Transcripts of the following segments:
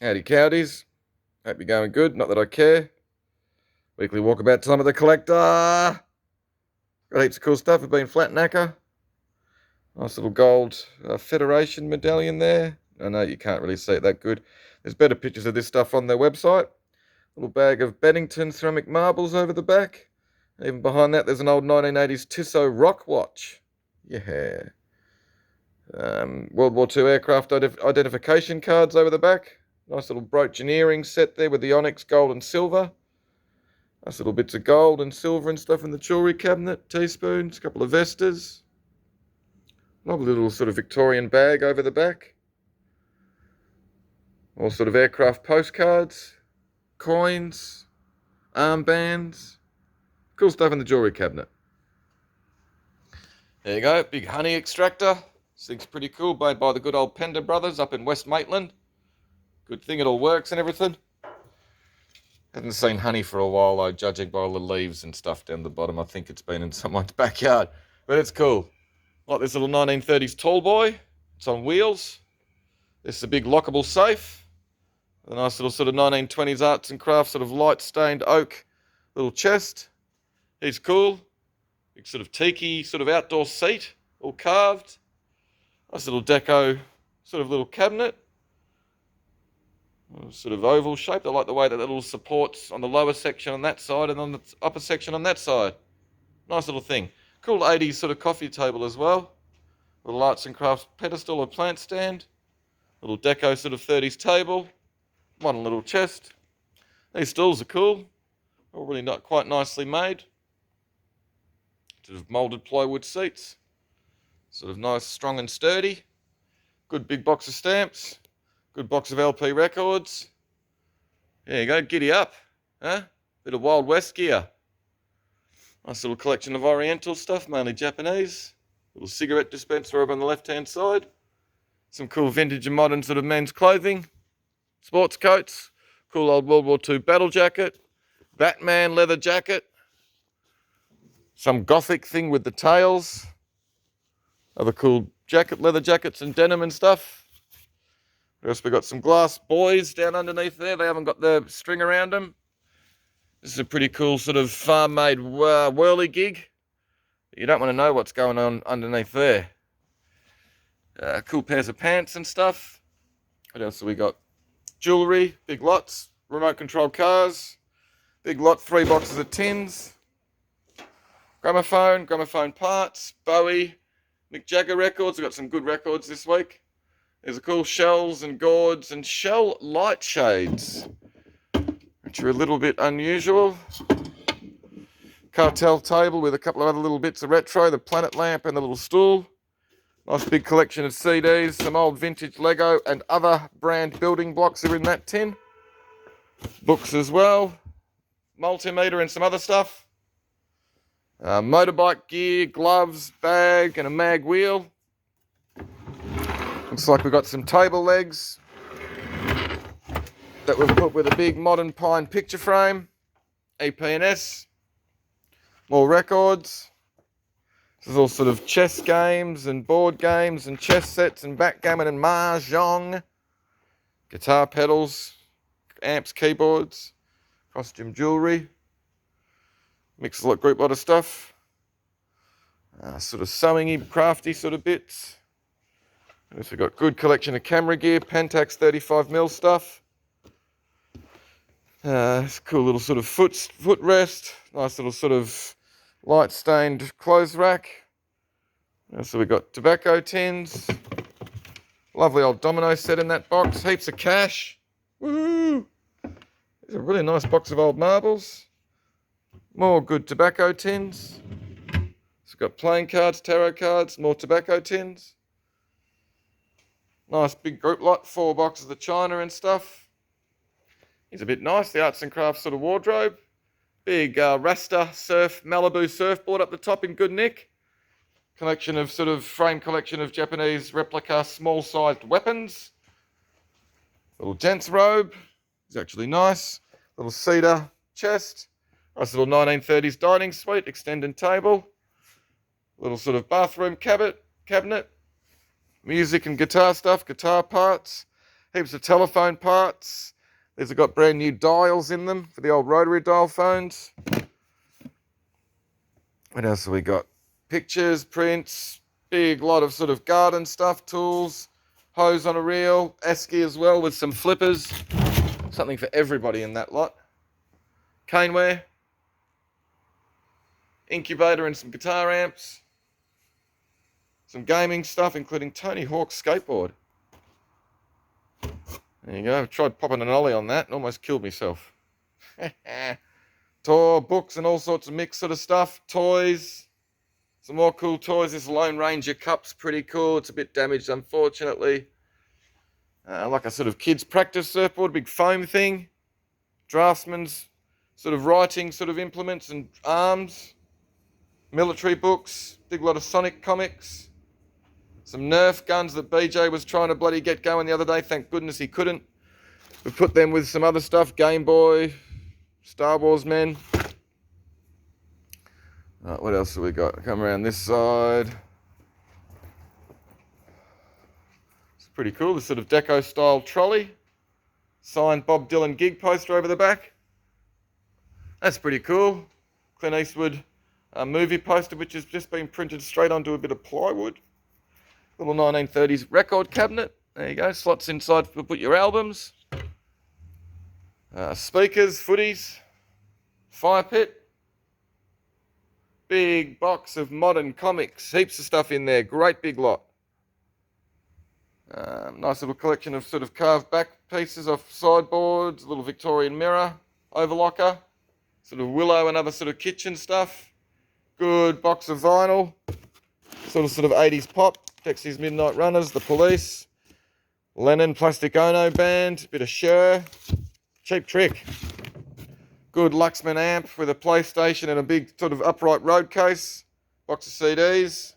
Howdy cowdies. Hope you're going good, not that I care. Weekly walkabout time of the collector. Got heaps of cool stuff. We've been flat knacker. Nice little gold Federation medallion there. I know you can't really see it that good. There's better pictures of this stuff on their website. Little bag of Bennington ceramic marbles over the back. Even behind that, there's an old 1980s Tissot rock watch. Yeah. World War II aircraft identification cards over the back. Nice little brooch and earring set there with the onyx gold and silver. Nice little bits of gold and silver and stuff in the jewellery cabinet. Teaspoons, a couple of vestas. Lovely little sort of Victorian bag over the back. All sort of aircraft postcards, coins, armbands. Cool stuff in the jewellery cabinet. There you go, big honey extractor. This thing's pretty cool, made by the good old Pender brothers up in West Maitland. Good thing it all works and everything. Haven't seen honey for a while though, judging by all the leaves and stuff down the bottom. I think it's been in someone's backyard, but it's cool. Like this little 1930s tall boy. It's on wheels. This is a big lockable safe. A nice little sort of 1920s arts and crafts sort of light stained oak little chest. He's cool. Big sort of tiki sort of outdoor seat, all carved. Nice little deco sort of little cabinet. Sort of oval shaped. I like the way that little supports on the lower section on that side and on the upper section on that side. Nice little thing. Cool 80s sort of coffee table as well. Little arts and crafts pedestal or plant stand. Little deco sort of 30s table. Modern little chest. These stools are cool. All really not quite nicely made. Sort of moulded plywood seats. Sort of nice, strong and sturdy. Good big box of stamps. Good box of LP records. There you go, giddy up. Huh? Bit of Wild West gear. Nice little collection of Oriental stuff, mainly Japanese. Little cigarette dispenser over on the left-hand side. Some cool vintage and modern sort of men's clothing. Sports coats. Cool old World War II battle jacket. Batman leather jacket. Some gothic thing with the tails. Other cool leather jackets and denim and stuff. What else? We got some glass buoys down underneath there. They haven't got the string around them. This is a pretty cool sort of farm-made whirly gig. You don't want to know what's going on underneath there. Cool pairs of pants and stuff. What else have we got? Jewellery, big lots, remote-controlled cars, big lot, 3 boxes of tins, gramophone parts, Bowie, Mick Jagger records. We've got some good records this week. There's a cool shells and gourds and shell light shades, which are a little bit unusual. Cartel table with a couple of other little bits of retro, the planet lamp and the little stool. Nice big collection of CDs, some old vintage Lego and other brand building blocks are in that tin. Books as well, multimeter and some other stuff. Motorbike gear, gloves, bag and a mag wheel. Looks like we've got some table legs that we've put with a big modern pine picture frame. EP&S. More records. This is all sort of chess games and board games and chess sets and backgammon and mahjong. Guitar pedals, amps, keyboards, costume jewellery. Mixes a group lot of stuff. Sort of sewing-y, crafty sort of bits. So we've got good collection of camera gear, Pentax 35mm stuff. It's a cool little sort of footrest. Nice little sort of light stained clothes rack. So we've got tobacco tins. Lovely old domino set in that box. Heaps of cash. Woo! There's a really nice box of old marbles. More good tobacco tins. So we've got playing cards, tarot cards, more tobacco tins. Nice big group lot, 4 boxes of china and stuff. He's a bit nice, the arts and crafts sort of wardrobe. Big Rasta surf, Malibu surfboard up the top in good nick. Collection of sort of frame collection of Japanese replica small sized weapons. Little gents robe, it's actually nice. Little cedar chest. Nice little 1930s dining suite, extended table. Little sort of bathroom cabinet. Music and guitar stuff, guitar parts. Heaps of telephone parts. These have got brand new dials in them for the old rotary dial phones. What else have we got? Pictures, prints, big lot of sort of garden stuff, tools, hose on a reel, esky as well with some flippers. Something for everybody in that lot. Caneware, incubator and some guitar amps. Some gaming stuff, including Tony Hawk's skateboard. There you go. I tried popping an ollie on that and almost killed myself. Tour, books and all sorts of mixed sort of stuff. Toys. Some more cool toys. This Lone Ranger cup's pretty cool. It's a bit damaged, unfortunately. Like a sort of kids' practice surfboard, big foam thing. Draftsman's sort of writing sort of implements and arms. Military books. Big lot of Sonic comics. Some Nerf guns that BJ was trying to bloody get going the other day. Thank goodness he couldn't. We put them with some other stuff. Game Boy, Star Wars men. What else have we got? Come around this side. It's pretty cool. This sort of deco style trolley. Signed Bob Dylan gig poster over the back. That's pretty cool. Clint Eastwood movie poster, which has just been printed straight onto a bit of plywood. Little 1930s record cabinet. There you go. Slots inside to put your albums. Speakers, footies. Fire pit. Big box of modern comics. Heaps of stuff in there. Great big lot. Nice little collection of sort of carved back pieces off sideboards. A little Victorian mirror. Overlocker. Sort of willow and other sort of kitchen stuff. Good box of vinyl. Sort of 80s pop. Dexy's Midnight Runners, The Police, Lennon Plastic Ono Band, bit of Shure, Cheap Trick. Good Luxman amp with a PlayStation and a big sort of upright road case, box of CDs,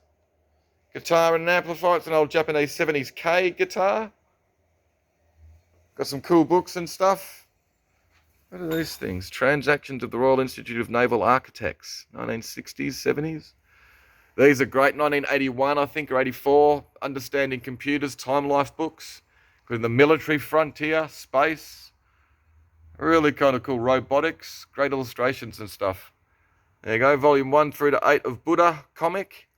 guitar and an amplifier. It's an old Japanese 70s K guitar. Got some cool books and stuff. What are these things? Transactions of the Royal Institute of Naval Architects, 1960s, 70s. These are great, 1981, I think, or 84, Understanding Computers, Time Life books, including the military frontier, space, really kind of cool robotics, great illustrations and stuff. There you go, volume 1 through to 8 of Buddha comic.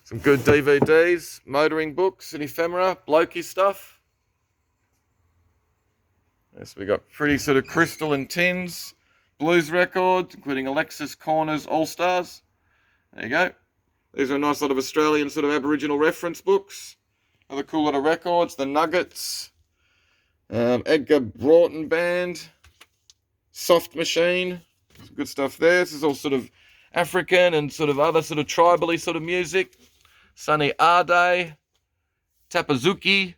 Some good DVDs, motoring books and ephemera, blokey stuff. Yes, we got pretty sort of crystal and tins, blues records, including Alexis Corner's All Stars. There you go. These are a nice lot of Australian sort of Aboriginal reference books. Another cool lot of records. The Nuggets. Edgar Broughton Band. Soft Machine. Some good stuff there. This is all sort of African and sort of other sort of tribally sort of music. Sunny Ade. Tapazuki.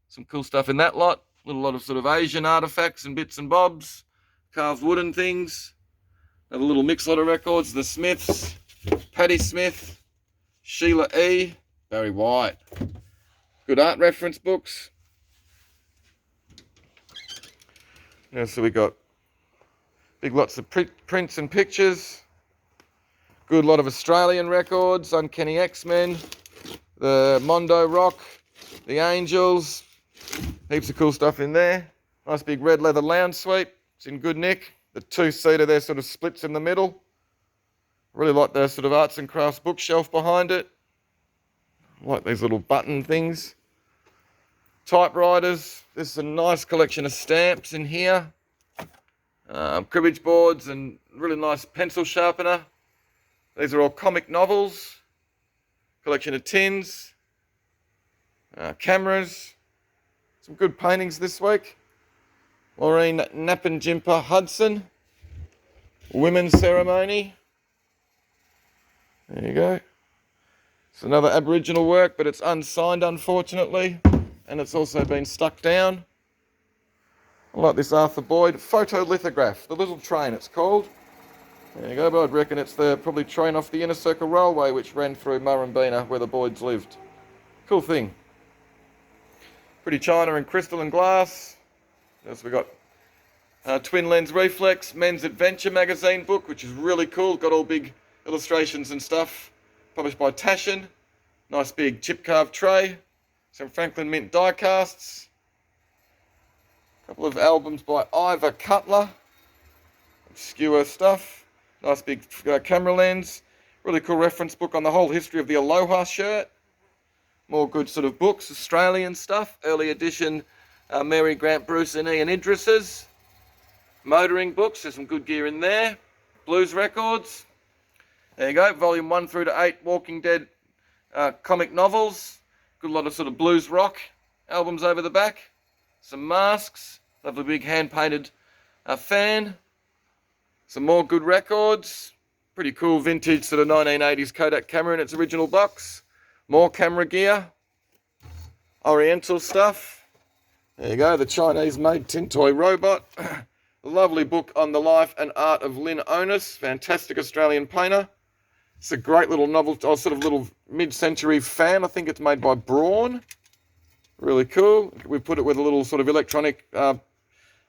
Some cool stuff in that lot. A little lot of sort of Asian artifacts and bits and bobs. Carved wooden things. Another little mix lot of records. The Smiths. Patti Smith, Sheila E., Barry White. Good art reference books. Now, so we got big lots of prints and pictures. Good lot of Australian records, Uncanny X-Men, the Mondo Rock, the Angels. Heaps of cool stuff in there. Nice big red leather lounge suite. It's in good nick. The two-seater there sort of splits in the middle. Really like the sort of arts and crafts bookshelf behind it. I like these little button things. Typewriters. There's a nice collection of stamps in here. Cribbage boards and really nice pencil sharpener. These are all comic novels. Collection of tins. Cameras. Some good paintings this week. Maureen Napanjimpa Hudson. Women's ceremony. There you go. It's another Aboriginal work, but it's unsigned, unfortunately. And it's also been stuck down. I like this Arthur Boyd photolithograph. The Little Train, it's called. There you go, but I'd reckon it's the probably train off the Inner Circle Railway, which ran through Murrumbina, where the Boyds lived. Cool thing. Pretty china and crystal and glass. Yes, we got Twin Lens Reflex, Men's Adventure magazine book, which is really cool. Got all big illustrations and stuff. Published by Taschen. Nice big chip carved tray. Some Franklin Mint die casts. couple of albums by Ivor Cutler. Obscure stuff. Nice big camera lens. Really cool reference book on the whole history of the Aloha shirt. More good sort of books, Australian stuff. Early edition Mary Grant, Bruce and Ian Idris's. Motoring books, there's some good gear in there. Blues records. There you go, volume 1 through to 8 Walking Dead comic novels. Good lot of sort of blues rock albums over the back. Some masks. Lovely big hand-painted fan. Some more good records. Pretty cool vintage sort of 1980s Kodak camera in its original box. More camera gear. Oriental stuff. There you go, the Chinese-made tin toy robot. A lovely book on the life and art of Lynn Onus, fantastic Australian painter. It's a great little novel, sort of little mid-century fan. I think it's made by Braun. Really cool. We put it with a little sort of electronic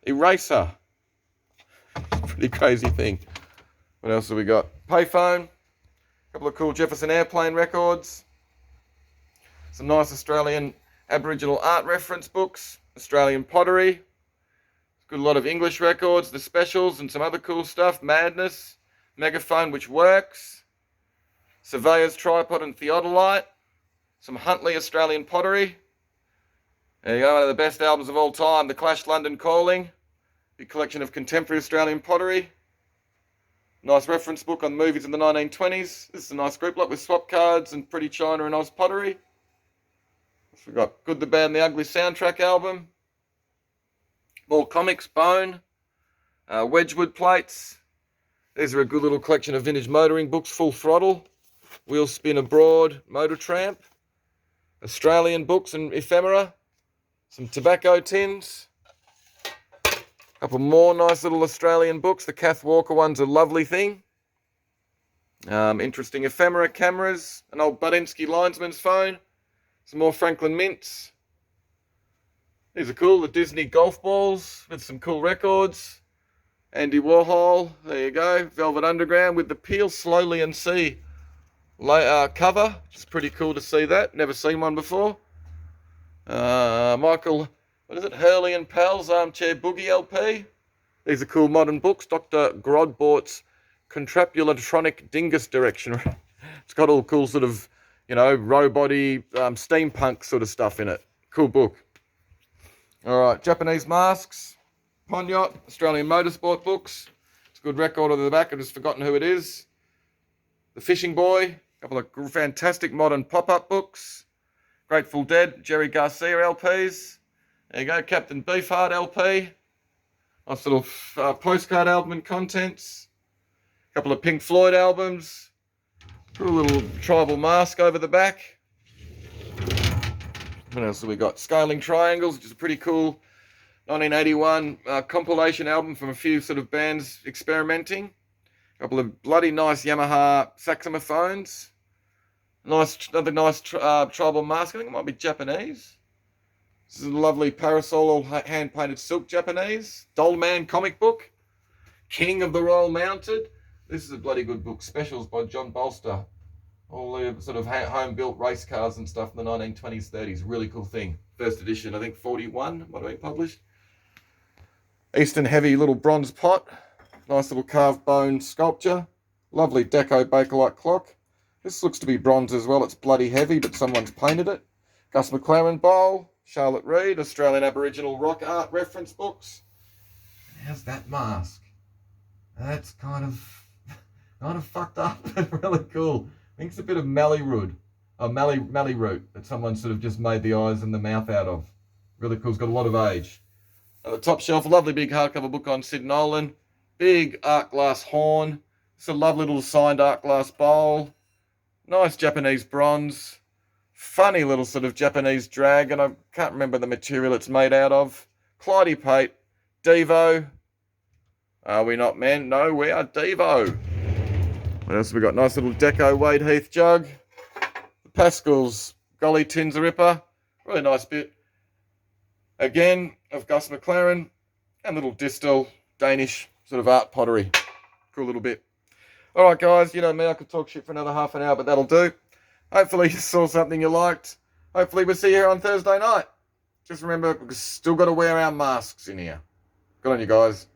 eraser. Pretty crazy thing. What else have we got? Payphone. A couple of cool Jefferson Airplane records. Some nice Australian Aboriginal art reference books. Australian pottery. Good lot of English records, the specials and some other cool stuff. Madness, Megaphone which works, Surveyor's tripod and theodolite, some Huntley Australian pottery. There you go, one of the best albums of all time, The Clash London Calling. Big collection of contemporary Australian pottery. Nice reference book on movies in the 1920s. This is a nice group lot with swap cards and Pretty China and Oz pottery. We've got Good, the Bad and the Ugly soundtrack album. More comics, Bone, Wedgwood plates. These are a good little collection of vintage motoring books, Full Throttle, Wheel Spin Abroad, Motor Tramp, Australian books and ephemera, some tobacco tins, a couple more nice little Australian books. The Kath Walker one's a lovely thing. Interesting ephemera cameras, an old Budinsky linesman's phone, some more Franklin Mints. These are cool, the Disney golf balls with some cool records. Andy Warhol, there you go. Velvet Underground with the Peel Slowly and See cover, which is pretty cool to see that. Never seen one before. Michael, what is it? Hurley and Pals Armchair Boogie LP. These are cool modern books. Dr. Grodbort's Contrapulatronic Dingus Direction. It's got all cool sort of, you know, robot-y, steampunk sort of stuff in it. Cool book. All right, Japanese masks, Ponyot, Australian motorsport books. It's a good record on the back. I've just forgotten who it is. The Fishing Boy, a couple of fantastic modern pop-up books. Grateful Dead, Jerry Garcia LPs. There you go, Captain Beefheart LP. Nice little postcard album and contents. A couple of Pink Floyd albums. Put a little tribal mask over the back. What else have we got? Scaling Triangles, which is a pretty cool 1981 compilation album from a few sort of bands experimenting. A couple of bloody nice Yamaha saxophones. Another nice tribal mask. I think it might be Japanese. This is a lovely parasol, all hand-painted silk Japanese. Dollman comic book. King of the Royal Mounted. This is a bloody good book. Specials by John Bolster. All the sort of home-built race cars and stuff in the 1920s, 30s. Really cool thing. First edition, I think 41, might have been published. Eastern Heavy little bronze pot. Nice little carved bone sculpture. Lovely deco Bakelite clock. This looks to be bronze as well. It's bloody heavy, but someone's painted it. Gus McLaren bowl. Charlotte Reed, Australian Aboriginal rock art reference books. How's that mask? That's kind of fucked up and really cool. I think it's a bit of mallee root that someone sort of just made the eyes and the mouth out of. Really cool. It's got a lot of age. At the top shelf, a lovely big hardcover book on Sid Nolan. Big art glass horn. It's a lovely little signed art glass bowl. Nice Japanese bronze. Funny little sort of Japanese dragon. I can't remember the material it's made out of. Clyde Pate. Devo. Are we not men? No, we are Devo. What else have we got? Nice little deco Wade Heath jug. The Pascal's Golly Tins Ripper. Really nice bit. Again, of Gus McLaren. And little distal Danish sort of art pottery. Cool little bit. All right, guys. You know me. I could talk shit for another half an hour, but that'll do. Hopefully you saw something you liked. Hopefully we'll see you here on Thursday night. Just remember, we've still got to wear our masks in here. Good on you guys.